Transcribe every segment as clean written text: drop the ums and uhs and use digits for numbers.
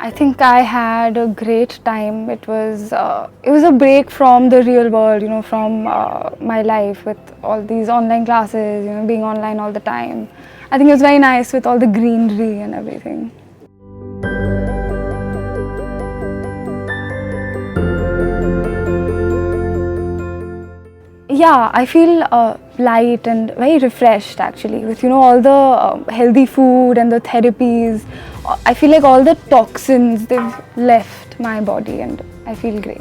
I think I had a great time. It was a break from the real world, from my life with all these online classes, being online all the time. I think it was very nice with all the greenery and everything. Yeah, I feel light and very refreshed actually with all the healthy food and the therapies. I feel like all the toxins they've left my body and I feel great.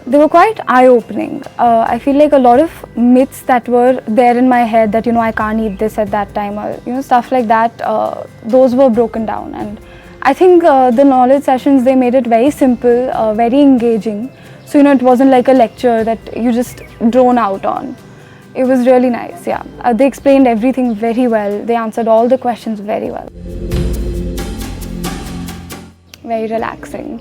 They were quite eye-opening. I feel like a lot of myths that were there in my head that I can't eat this at that time or stuff like that. Those were broken down, and I think the knowledge sessions they made it very simple, very engaging. So it wasn't like a lecture that you just drone out on. It was really nice. Yeah, they explained everything very well. They answered all the questions very well. Very relaxing.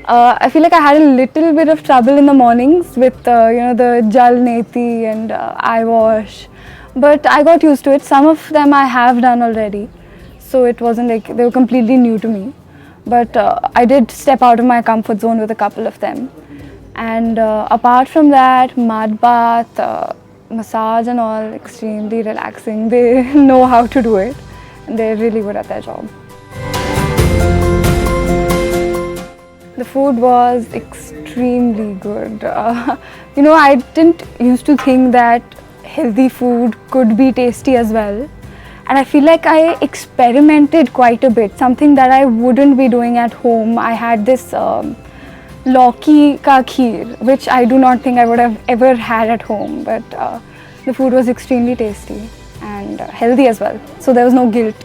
I feel like I had a little bit of trouble in the mornings with the jal neti and eye wash, but I got used to it. Some of them I have done already, so it wasn't like they were completely new to me. But I did step out of my comfort zone with a couple of them. And apart from that, mud bath, massage and all, extremely relaxing. They know how to do it and they're really good at their job. The food was extremely good. I didn't used to think that healthy food could be tasty as well. And I feel like I experimented quite a bit, something that I wouldn't be doing at home. I had this lauki ka kheer, which I do not think I would have ever had at home. But the food was extremely tasty and healthy as well. So there was no guilt.